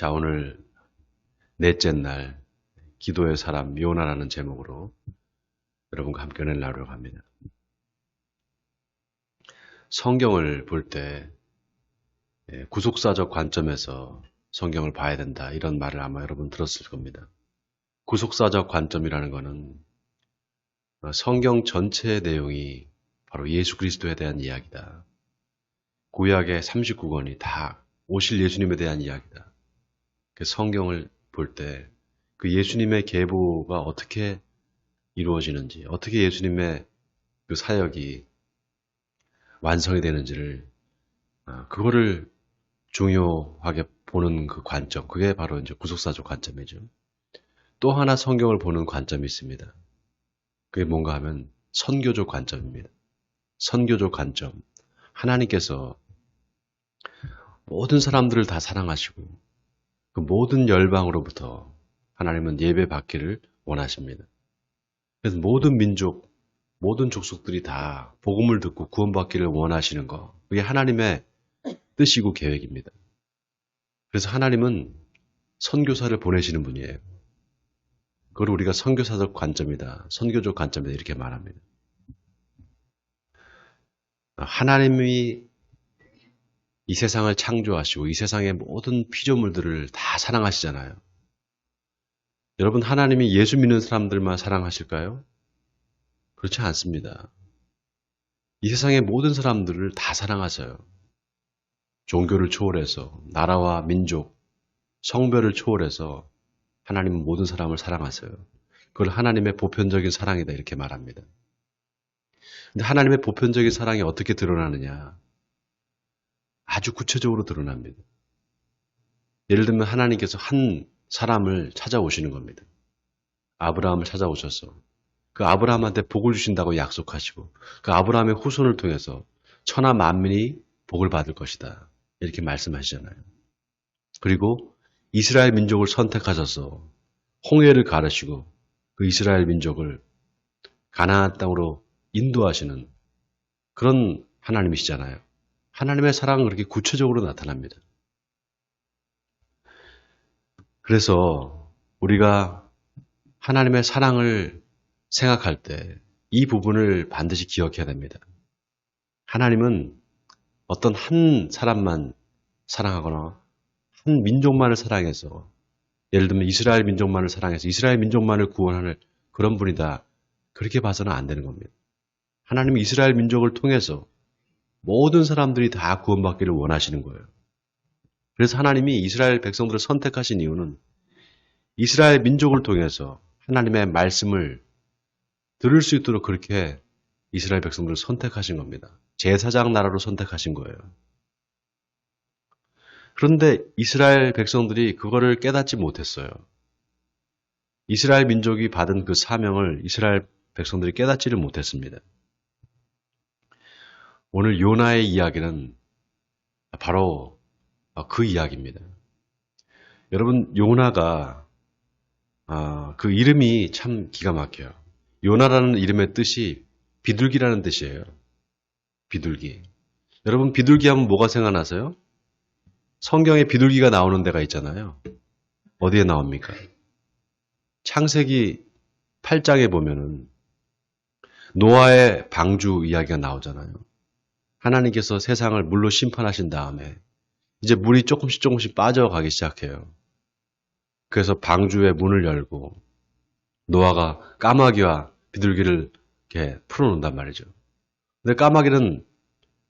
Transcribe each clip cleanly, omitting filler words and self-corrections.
자, 오늘 넷째 날 기도의 사람 요나라는 제목으로 여러분과 함께 은혜를 나누려고 합니다. 성경을 볼 때 구속사적 관점에서 성경을 봐야 된다, 이런 말을 아마 여러분 들었을 겁니다. 구속사적 관점이라는 것은 성경 전체의 내용이 바로 예수 그리스도에 대한 이야기다. 구약의 39권이 다 오실 예수님에 대한 이야기다. 그 성경을 볼 때 그 예수님의 계보가 어떻게 이루어지는지, 어떻게 예수님의 그 사역이 완성이 되는지를, 그거를 중요하게 보는 그 관점, 그게 바로 이제 구속사적 관점이죠. 또 하나 성경을 보는 관점이 있습니다. 그게 뭔가 하면 선교적 관점입니다. 선교적 관점. 하나님께서 모든 사람들을 다 사랑하시고 그 모든 열방으로부터 하나님은 예배 받기를 원하십니다. 그래서 모든 민족, 모든 족속들이 다 복음을 듣고 구원받기를 원하시는 거, 그게 하나님의 뜻이고 계획입니다. 그래서 하나님은 선교사를 보내시는 분이에요. 그걸 우리가 선교사적 관점이다, 선교적 관점이다 이렇게 말합니다. 하나님이 이 세상을 창조하시고 이 세상의 모든 피조물들을 다 사랑하시잖아요. 여러분, 하나님이 예수 믿는 사람들만 사랑하실까요? 그렇지 않습니다. 이 세상의 모든 사람들을 다 사랑하세요. 종교를 초월해서, 나라와 민족, 성별을 초월해서 하나님은 모든 사람을 사랑하세요. 그걸 하나님의 보편적인 사랑이다 이렇게 말합니다. 근데 하나님의 보편적인 사랑이 어떻게 드러나느냐? 아주 구체적으로 드러납니다. 예를 들면 하나님께서 한 사람을 찾아오시는 겁니다. 아브라함을 찾아오셔서 그 아브라함한테 복을 주신다고 약속하시고 그 아브라함의 후손을 통해서 천하 만민이 복을 받을 것이다 이렇게 말씀하시잖아요. 그리고 이스라엘 민족을 선택하셔서 홍해를 가르시고 그 이스라엘 민족을 가나안 땅으로 인도하시는 그런 하나님이시잖아요. 하나님의 사랑은 그렇게 구체적으로 나타납니다. 그래서 우리가 하나님의 사랑을 생각할 때 이 부분을 반드시 기억해야 됩니다. 하나님은 어떤 한 사람만 사랑하거나 한 민족만을 사랑해서, 예를 들면 이스라엘 민족만을 사랑해서 이스라엘 민족만을 구원하는 그런 분이다, 그렇게 봐서는 안 되는 겁니다. 하나님은 이스라엘 민족을 통해서 모든 사람들이 다 구원받기를 원하시는 거예요. 그래서 하나님이 이스라엘 백성들을 선택하신 이유는 이스라엘 민족을 통해서 하나님의 말씀을 들을 수 있도록 그렇게 이스라엘 백성들을 선택하신 겁니다. 제사장 나라로 선택하신 거예요. 그런데 이스라엘 백성들이 그거를 깨닫지 못했어요. 이스라엘 민족이 받은 그 사명을 이스라엘 백성들이 깨닫지를 못했습니다. 오늘 요나의 이야기는 바로 그 이야기입니다. 여러분, 요나가 그 이름이 참 기가 막혀요. 요나라는 이름의 뜻이 비둘기라는 뜻이에요. 비둘기. 여러분, 비둘기 하면 뭐가 생각나세요? 성경에 비둘기가 나오는 데가 있잖아요. 어디에 나옵니까? 창세기 8장에 보면은 노아의 방주 이야기가 나오잖아요. 하나님께서 세상을 물로 심판하신 다음에 이제 물이 조금씩 빠져가기 시작해요. 그래서 방주의 문을 열고 노아가 까마귀와 비둘기를 이렇게 풀어놓는단 말이죠. 근데 까마귀는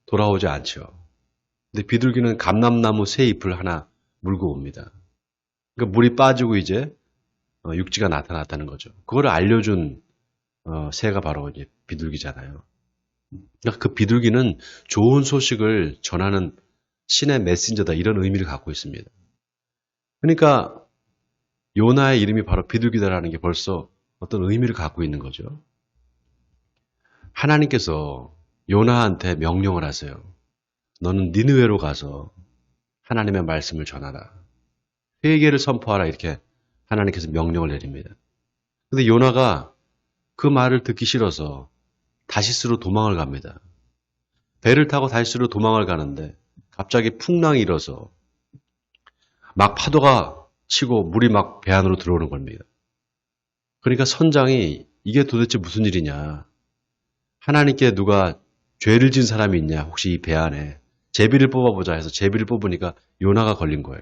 돌아오지 않죠. 근데 비둘기는 감람나무 새 잎을 하나 물고 옵니다. 그러니까 물이 빠지고 이제 육지가 나타났다는 거죠. 그걸 알려준 새가 바로 이제 비둘기잖아요. 그러니까 그 비둘기는 좋은 소식을 전하는 신의 메신저다, 이런 의미를 갖고 있습니다. 그러니까 요나의 이름이 바로 비둘기다라는 게 벌써 어떤 의미를 갖고 있는 거죠. 하나님께서 요나한테 명령을 하세요. 너는 니느웨로 가서 하나님의 말씀을 전하라. 회개를 선포하라, 이렇게 하나님께서 명령을 내립니다. 근데 요나가 그 말을 듣기 싫어서 다시스로 도망을 갑니다. 배를 타고 다시스로 도망을 가는데 갑자기 풍랑이 일어서 막 파도가 치고 물이 막 배 안으로 들어오는 겁니다. 그러니까 선장이 이게 도대체 무슨 일이냐. 하나님께 누가 죄를 지은 사람이 있냐. 혹시 이 배 안에. 제비를 뽑아보자 해서 제비를 뽑으니까 요나가 걸린 거예요.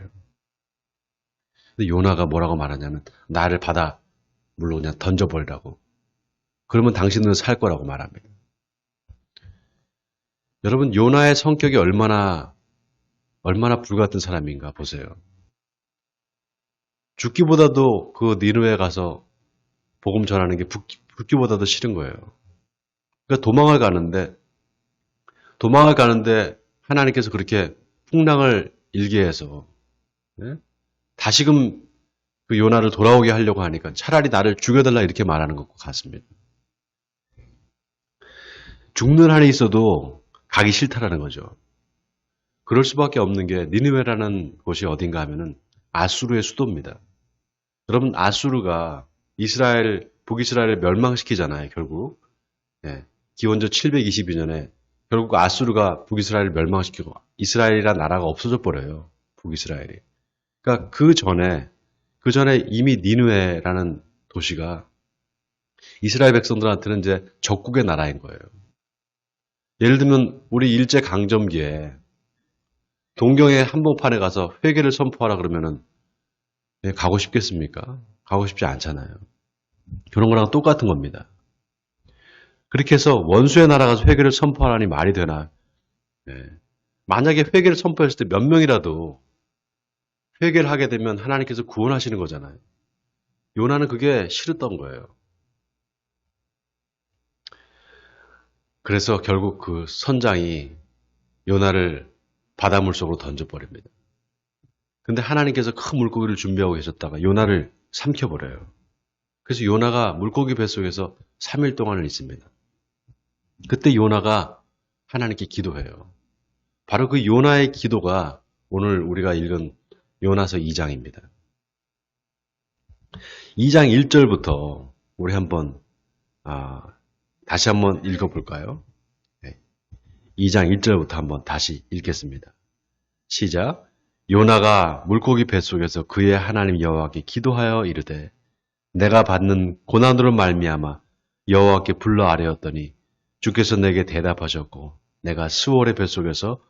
근데 요나가 뭐라고 말하냐면 나를 바다 물로 그냥 던져버리라고. 그러면 당신은 살 거라고 말합니다. 여러분 요나의 성격이 얼마나 불같은 사람인가 보세요. 죽기보다도 그 니느웨에 가서 복음 전하는 게 죽기보다도 싫은 거예요. 그러니까 도망을 가는데 하나님께서 그렇게 풍랑을 일게 해서 네? 다시금 그 요나를 돌아오게 하려고 하니까 차라리 나를 죽여달라 이렇게 말하는 것 같습니다. 죽는 한이 있어도 가기 싫다라는 거죠. 그럴 수밖에 없는 게 니느웨라는 곳이 어딘가 하면은 아수르의 수도입니다. 여러분 아수르가 북이스라엘을 멸망시키잖아요. 결국 기원전 722년에 결국 아수르가 북이스라엘을 멸망시키고 이스라엘이라는 나라가 없어져 버려요. 북이스라엘이. 그러니까 그 전에 이미 니느웨라는 도시가 이스라엘 백성들한테는 이제 적국의 나라인 거예요. 예를 들면 우리 일제 강점기에 동경의 한복판에 가서 회개를 선포하라 그러면은 가고 싶겠습니까? 가고 싶지 않잖아요. 그런 거랑 똑같은 겁니다. 그렇게 해서 원수의 나라 가서 회개를 선포하라니 말이 되나? 만약에 회개를 선포했을 때 몇 명이라도 회개를 하게 되면 하나님께서 구원하시는 거잖아요. 요나는 그게 싫었던 거예요. 그래서 결국 그 선장이 요나를 바닷물 속으로 던져버립니다. 근데 하나님께서 큰 물고기를 준비하고 계셨다가 요나를 삼켜버려요. 그래서 요나가 물고기 뱃속에서 3일 동안을 있습니다. 그때 요나가 하나님께 기도해요. 바로 그 요나의 기도가 오늘 우리가 읽은 요나서 2장입니다. 2장 1절부터 우리 다시 한번 읽어볼까요? 2장 1절부터 한번 다시 읽겠습니다. 시작. 요나가 물고기 뱃속에서 그의 하나님 여호와께 기도하여 이르되 내가 받는 고난으로 말미암아 여호와께 불러 아뢰었더니 주께서 내게 대답하셨고 내가 스올의 뱃속에서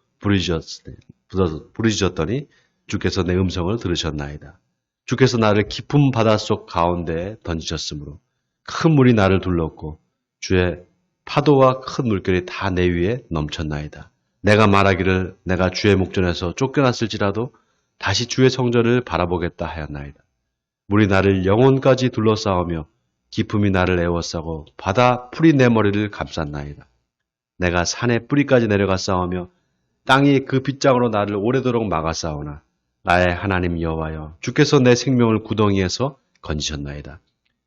부르짖었더니 주께서 내 음성을 들으셨나이다. 주께서 나를 깊은 바닷속 가운데에 던지셨으므로 큰 물이 나를 둘렀고 주의 파도와 큰 물결이 다 내 위에 넘쳤나이다. 내가 말하기를 내가 주의 목전에서 쫓겨났을지라도 다시 주의 성전을 바라보겠다 하였나이다. 물이 나를 영혼까지 둘러싸우며 기품이 나를 에워싸고 바다 풀이 내 머리를 감쌌나이다. 내가 산의 뿌리까지 내려가 싸우며 땅이 그 빗장으로 나를 오래도록 막아싸우나 나의 하나님 여호와여 주께서 내 생명을 구덩이에서 건지셨나이다.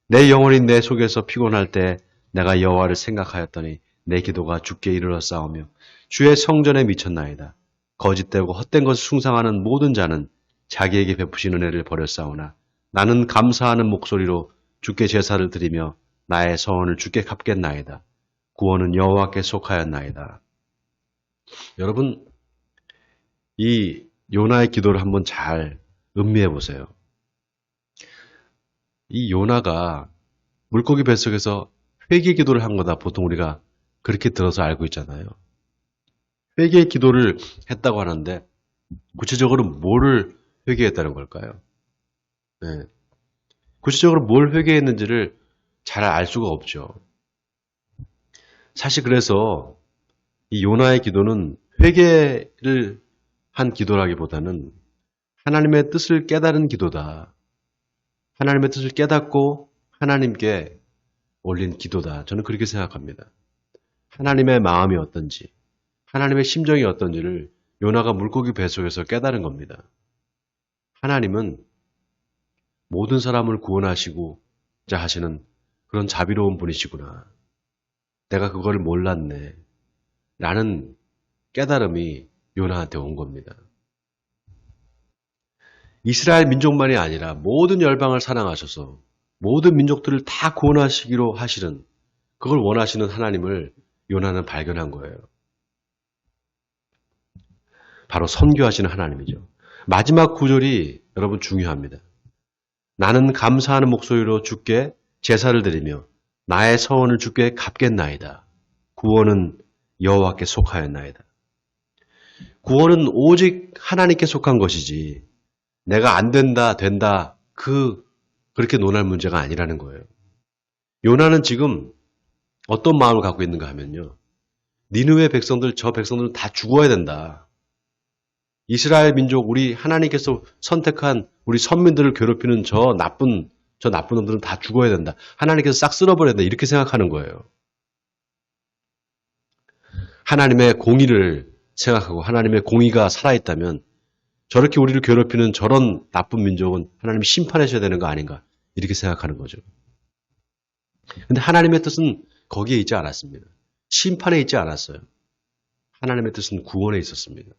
내 영혼이 내 속에서 피곤할 때 내가 여호와를 생각하였더니 내 기도가 주께 이르러 싸우며 주의 성전에 미쳤나이다. 거짓되고 헛된 것을 숭상하는 모든 자는 자기에게 베푸신 은혜를 버렸사오나 나는 감사하는 목소리로 주께 제사를 드리며 나의 서원을 주께 갚겠나이다. 구원은 여호와께 속하였나이다. 여러분, 이 요나의 기도를 한번 잘 음미해 보세요. 이 요나가 물고기 뱃속에서 회개 기도를 한 거다. 보통 우리가 그렇게 들어서 알고 있잖아요. 회개 기도를 했다고 하는데 구체적으로 뭐를 회개했다는 걸까요? 네. 구체적으로 뭘 회개했는지를 잘 알 수가 없죠. 사실 그래서 이 요나의 기도는 회개를 한 기도라기보다는 하나님의 뜻을 깨달은 기도다. 하나님의 뜻을 깨닫고 하나님께 올린 기도다. 저는 그렇게 생각합니다. 하나님의 마음이 어떤지, 하나님의 심정이 어떤지를 요나가 물고기 뱃속에서 깨달은 겁니다. 하나님은 모든 사람을 구원하시고자 하시는 그런 자비로운 분이시구나. 내가 그걸 몰랐네. 라는 깨달음이 요나한테 온 겁니다. 이스라엘 민족만이 아니라 모든 열방을 사랑하셔서 모든 민족들을 다 구원하시기로 하시는 그걸 원하시는 하나님을 요나는 발견한 거예요. 바로 선교하시는 하나님이죠. 마지막 구절이 여러분 중요합니다. 나는 감사하는 목소리로 주께 제사를 드리며 나의 서원을 주께 갚겠나이다. 구원은 여호와께 속하였나이다. 구원은 오직 하나님께 속한 것이지 내가 안 된다, 된다, 그렇게 논할 문제가 아니라는 거예요. 요나는 지금 어떤 마음을 갖고 있는가 하면요. 니느웨 백성들, 저 백성들은 다 죽어야 된다. 이스라엘 민족, 우리 하나님께서 선택한 우리 선민들을 괴롭히는 저 나쁜 놈들은 다 죽어야 된다. 하나님께서 싹 쓸어버려야 된다. 이렇게 생각하는 거예요. 하나님의 공의를 생각하고 하나님의 공의가 살아있다면 저렇게 우리를 괴롭히는 저런 나쁜 민족은 하나님이 심판하셔야 되는 거 아닌가. 이렇게 생각하는 거죠. 근데 하나님의 뜻은 거기에 있지 않았습니다. 심판에 있지 않았어요. 하나님의 뜻은 구원에 있었습니다.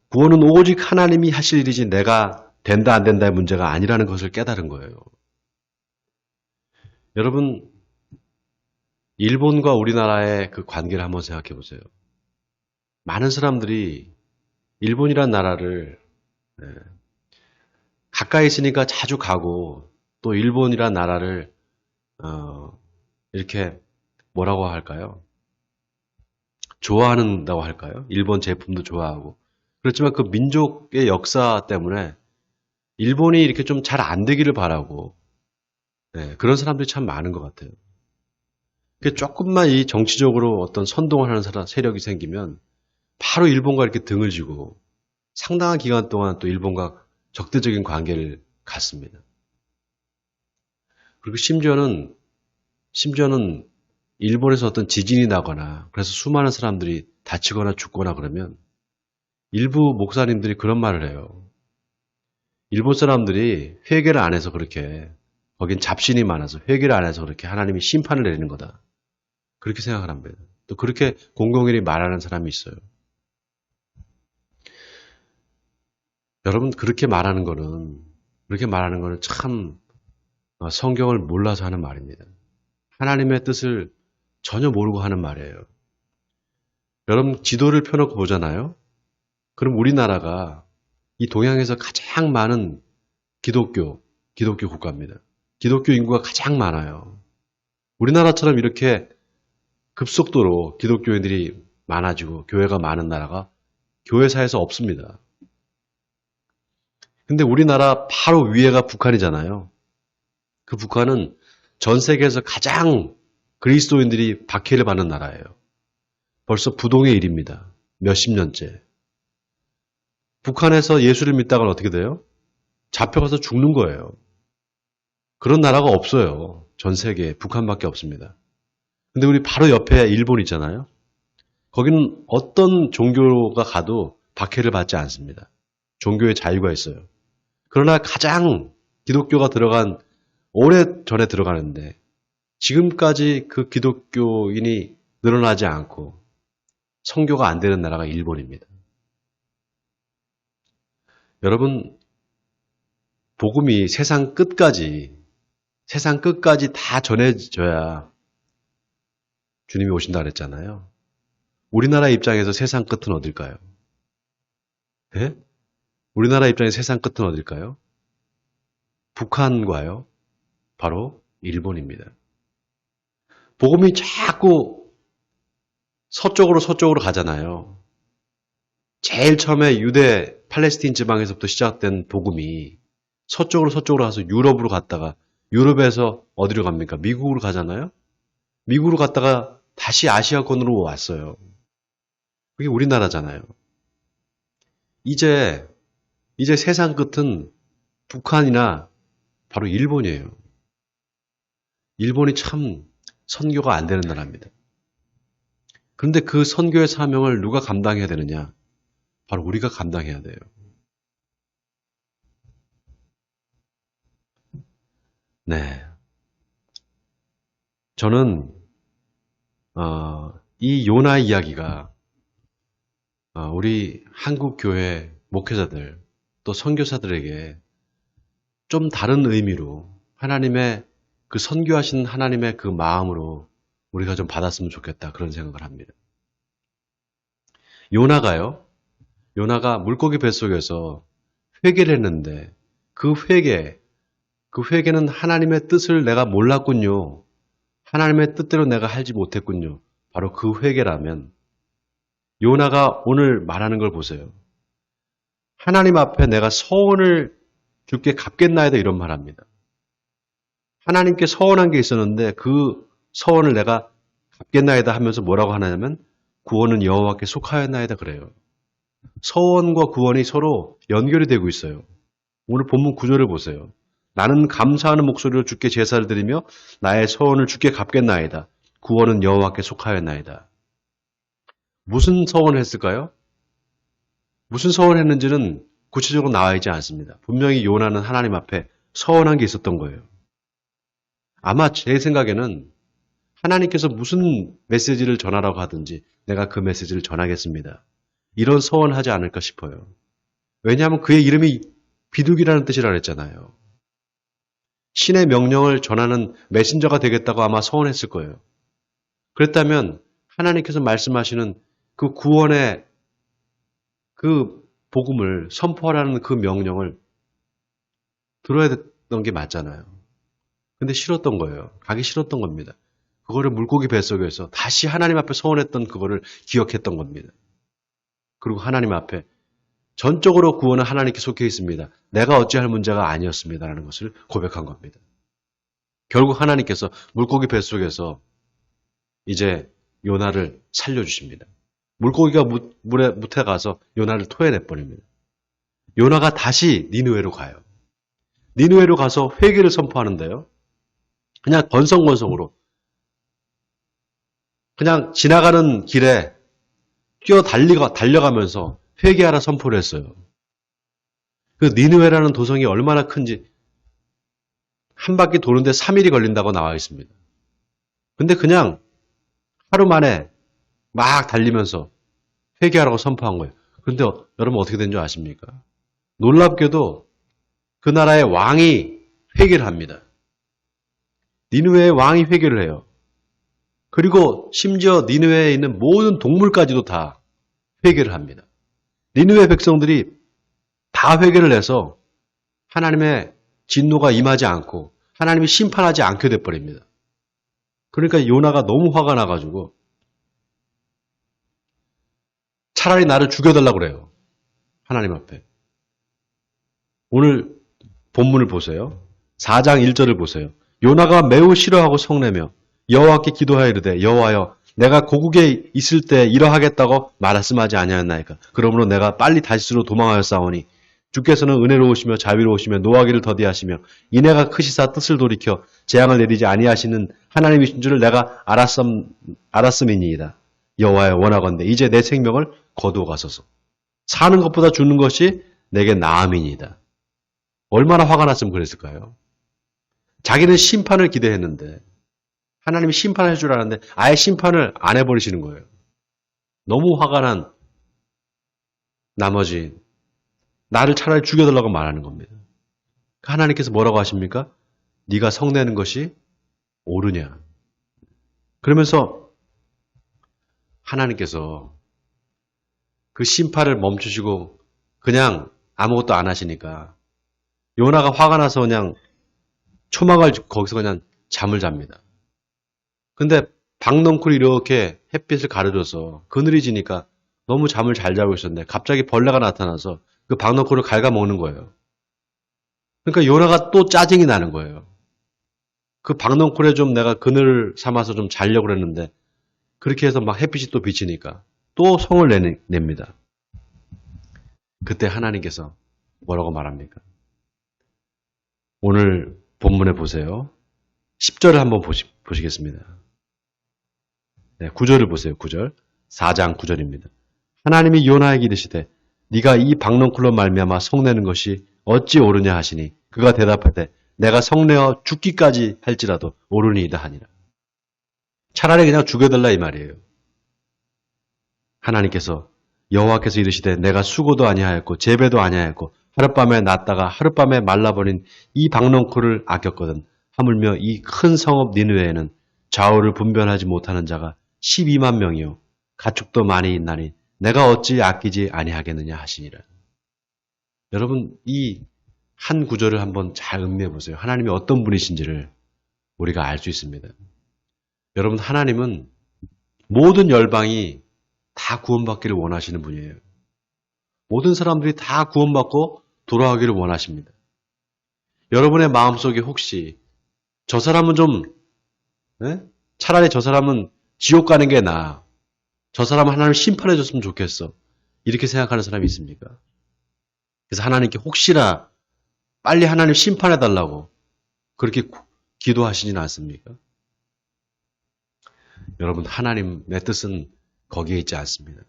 구원은 오직 하나님이 하실 일이지 내가 된다 안 된다의 문제가 아니라는 것을 깨달은 거예요. 여러분, 일본과 우리나라의 그 관계를 한번 생각해 보세요. 많은 사람들이 일본이란 나라를 가까이 있으니까 자주 가고 또 일본이란 나라를 이렇게 뭐라고 할까요? 좋아한다고 할까요? 일본 제품도 좋아하고. 그렇지만 그 민족의 역사 때문에 일본이 이렇게 좀 잘 안 되기를 바라고 그런 사람들이 참 많은 것 같아요. 조금만 이 정치적으로 어떤 선동을 하는 세력이 생기면 바로 일본과 이렇게 등을 지고 상당한 기간 동안 또 일본과 적대적인 관계를 갖습니다. 그리고 심지어는 일본에서 어떤 지진이 나거나 그래서 수많은 사람들이 다치거나 죽거나 그러면 일부 목사님들이 그런 말을 해요. 일본 사람들이 회개를 안 해서 그렇게 거긴 잡신이 많아서 회개를 안 해서 그렇게 하나님이 심판을 내리는 거다. 그렇게 생각을 합니다. 또 그렇게 공공연히 말하는 사람이 있어요. 여러분 그렇게 말하는 거는 참 성경을 몰라서 하는 말입니다. 하나님의 뜻을 전혀 모르고 하는 말이에요. 여러분 지도를 펴놓고 보잖아요. 그럼 우리나라가 이 동양에서 가장 많은 기독교 국가입니다. 기독교 인구가 가장 많아요. 우리나라처럼 이렇게 급속도로 기독교인들이 많아지고 교회가 많은 나라가 교회사에서 없습니다. 근데 우리나라 바로 위에가 북한이잖아요. 그 북한은 전 세계에서 가장 그리스도인들이 박해를 받는 나라예요. 벌써 부동의 일입니다. 몇십 년째. 북한에서 예수를 믿다가는 어떻게 돼요? 잡혀가서 죽는 거예요. 그런 나라가 없어요. 전 세계에 북한밖에 없습니다. 근데 우리 바로 옆에 일본 있잖아요. 거기는 어떤 종교가 가도 박해를 받지 않습니다. 종교의 자유가 있어요. 그러나 가장 기독교가 들어간 오래 전에 들어가는데 지금까지 그 기독교인이 늘어나지 않고 선교가 안 되는 나라가 일본입니다. 여러분, 복음이 세상 끝까지 다 전해져야 주님이 오신다 그랬잖아요. 우리나라 입장에서 세상 끝은 어딜까요? 네? 우리나라 입장에서 세상 끝은 어딜까요? 북한과요. 바로 일본입니다. 복음이 자꾸 서쪽으로 가잖아요. 제일 처음에 유대 팔레스틴 지방에서부터 시작된 복음이 서쪽으로 가서 유럽으로 갔다가 유럽에서 어디로 갑니까? 미국으로 가잖아요. 미국으로 갔다가 다시 아시아권으로 왔어요. 그게 우리나라잖아요. 이제 세상 끝은 북한이나 바로 일본이에요. 일본이 참 선교가 안 되는 나라입니다. 그런데 그 선교의 사명을 누가 감당해야 되느냐? 바로 우리가 감당해야 돼요. 네. 저는 이 요나 이야기가 우리 한국 교회 목회자들 또 선교사들에게 좀 다른 의미로 하나님의 그 선교하신 하나님의 그 마음으로 우리가 좀 받았으면 좋겠다 그런 생각을 합니다. 요나가요. 요나가 물고기 뱃속에서 회개를 했는데 그 회개는 하나님의 뜻을 내가 몰랐군요. 하나님의 뜻대로 내가 하지 못했군요. 바로 그 회개라면 요나가 오늘 말하는 걸 보세요. 하나님 앞에 내가 서원을 주께 갚겠나이다 이런 말합니다. 하나님께 서원한 게 있었는데 그 서원을 내가 갚겠나이다 하면서 뭐라고 하냐면 구원은 여호와께 속하였나이다 그래요. 서원과 구원이 서로 연결이 되고 있어요. 오늘 본문 9절을 보세요. 나는 감사하는 목소리로 주께 제사를 드리며 나의 서원을 주께 갚겠나이다. 구원은 여호와께 속하였나이다. 무슨 서원을 했을까요? 무슨 서원을 했는지는 구체적으로 나와 있지 않습니다. 분명히 요나는 하나님 앞에 서원한 게 있었던 거예요. 아마 제 생각에는 하나님께서 무슨 메시지를 전하라고 하든지 내가 그 메시지를 전하겠습니다. 이런 서원하지 않을까 싶어요. 왜냐하면 그의 이름이 비둘기라는 뜻이라 그랬잖아요. 신의 명령을 전하는 메신저가 되겠다고 아마 서원했을 거예요. 그랬다면 하나님께서 말씀하시는 그 구원의 그 복음을 선포하라는 그 명령을 들어야 됐던 게 맞잖아요. 근데 싫었던 거예요. 가기 싫었던 겁니다. 그거를 물고기 뱃속에서 다시 하나님 앞에 서원했던 그거를 기억했던 겁니다. 그리고 하나님 앞에 전적으로 구원은 하나님께 속해 있습니다. 내가 어찌할 문제가 아니었습니다라는 것을 고백한 겁니다. 결국 하나님께서 물고기 뱃속에서 이제 요나를 살려주십니다. 물고기가 물에 묻혀 가서 요나를 토해내버립니다. 요나가 다시 니느웨로 가요. 니느웨로 가서 회개를 선포하는데요. 그냥 건성건성으로 그냥 지나가는 길에 달려가면서 회개하라 선포를 했어요. 그 니느웨라는 도성이 얼마나 큰지 한 바퀴 도는데 3일이 걸린다고 나와 있습니다. 근데 그냥 하루 만에 막 달리면서 회개하라고 선포한 거예요. 그런데 여러분 어떻게 된 줄 아십니까? 놀랍게도 그 나라의 왕이 회개를 합니다. 니느웨의 왕이 회개를 해요. 그리고 심지어 니느웨에 있는 모든 동물까지도 다 회개를 합니다. 니느웨 백성들이 다 회개를 해서 하나님의 진노가 임하지 않고 하나님이 심판하지 않게 돼버립니다. 그러니까 요나가 너무 화가 나가지고 차라리 나를 죽여달라고 그래요. 하나님 앞에. 오늘 본문을 보세요. 4장 1절을 보세요. 요나가 매우 싫어하고 성내며 여호와께 기도하여 이르되 여호와여 내가 고국에 있을 때 이러하겠다고 말씀하지 아니하였나이까. 그러므로 내가 빨리 다시스로 도망하였사오니 주께서는 은혜로우시며 자비로우시며 노하기를 더디하시며 인애가 크시사 뜻을 돌이켜 재앙을 내리지 아니하시는 하나님이신 줄을 내가 알았음이니이다. 여호와여 원하건대 이제 내 생명을 거두어 가소서. 사는 것보다 죽는 것이 내게 나음이니이다. 얼마나 화가 났으면 그랬을까요? 자기는 심판을 기대했는데 하나님이 심판을 해줄 알았는데 아예 심판을 안 해버리시는 거예요. 너무 화가 난 나머지 나를 차라리 죽여달라고 말하는 겁니다. 하나님께서 뭐라고 하십니까? 네가 성내는 것이 옳으냐. 그러면서 하나님께서 그 심판을 멈추시고 그냥 아무것도 안 하시니까 요나가 화가 나서 그냥 초막을 거기서 그냥 잠을 잡니다. 근데 박넝쿨이 이렇게 햇빛을 가려줘서 그늘이 지니까 너무 잠을 잘 자고 있었는데 갑자기 벌레가 나타나서 그 박넝쿨을 갉아먹는 거예요. 그러니까 요나가 또 짜증이 나는 거예요. 그 박넝쿨에 좀 내가 그늘을 삼아서 좀 자려고 그랬는데 그렇게 해서 막 햇빛이 또 비치니까 또 성을 냅니다. 그때 하나님께서 뭐라고 말합니까? 오늘 본문에 보세요. 10절을 한번 보시겠습니다. 네, 9절을 보세요. 9절. 4장 9절입니다. 하나님이 요나에게 이르시되 네가 이 박넝쿨로 말미암아 성내는 것이 어찌 옳으냐 하시니 그가 대답하되 내가 성내어 죽기까지 할지라도 옳으니이다 하니라. 차라리 그냥 죽여달라 이 말이에요. 하나님께서 여호와께서 이르시되 내가 수고도 아니하였고 재배도 아니하였고 하룻밤에 났다가 하룻밤에 말라버린 이 박넝쿨을 아꼈거든. 하물며 이 큰 성읍 니느웨에는 좌우를 분별하지 못하는 자가 12만 명이요 가축도 많이 있나니 내가 어찌 아끼지 아니하겠느냐 하시니라. 여러분, 이 한 구절을 한번 잘 음미해 보세요. 하나님이 어떤 분이신지를 우리가 알 수 있습니다. 여러분, 하나님은 모든 열방이 다 구원받기를 원하시는 분이에요. 모든 사람들이 다 구원받고 돌아가기를 원하십니다. 여러분의 마음속에 혹시 저 사람은 좀 차라리 저 사람은 지옥 가는 게 나아. 저 사람은 하나님 심판해 줬으면 좋겠어. 이렇게 생각하는 사람이 있습니까? 그래서 하나님께 혹시나 빨리 하나님 심판해 달라고 그렇게 기도하시지는 않습니까? 여러분, 하나님의 뜻은 거기에 있지 않습니다.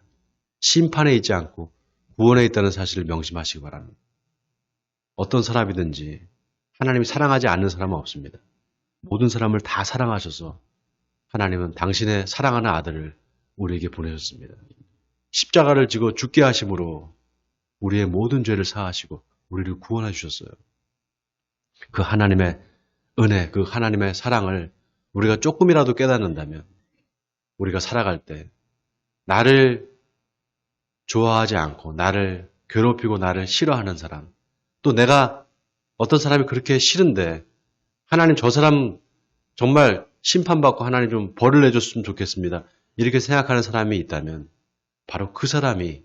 심판에 있지 않고 구원에 있다는 사실을 명심하시기 바랍니다. 어떤 사람이든지 하나님이 사랑하지 않는 사람은 없습니다. 모든 사람을 다 사랑하셔서 하나님은 당신의 사랑하는 아들을 우리에게 보내셨습니다. 십자가를 지고 죽게 하심으로 우리의 모든 죄를 사하시고 우리를 구원해 주셨어요. 그 하나님의 은혜, 그 하나님의 사랑을 우리가 조금이라도 깨닫는다면 우리가 살아갈 때 나를 좋아하지 않고 나를 괴롭히고 나를 싫어하는 사람, 또 내가 어떤 사람이 그렇게 싫은데 하나님 저 사람 정말 심판받고 하나님 좀 벌을 내줬으면 좋겠습니다. 이렇게 생각하는 사람이 있다면 바로 그 사람이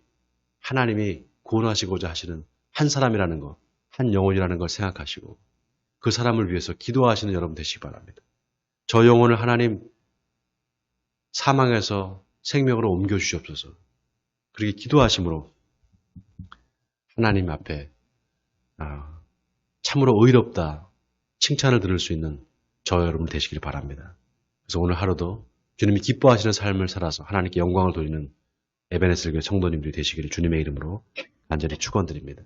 하나님이 구원하시고자 하시는 한 사람이라는 것, 한 영혼이라는 걸 생각하시고 그 사람을 위해서 기도하시는 여러분 되시기 바랍니다. 저 영혼을 하나님 사망에서 생명으로 옮겨주시옵소서. 그렇게 기도하심으로 하나님 앞에 참으로 의롭다 칭찬을 들을 수 있는 저 여러분 되시길 바랍니다. 그래서 오늘 하루도 주님이 기뻐하시는 삶을 살아서 하나님께 영광을 돌리는 에베네셀 교회 성도님들이 되시기를 주님의 이름으로 간절히 축원드립니다.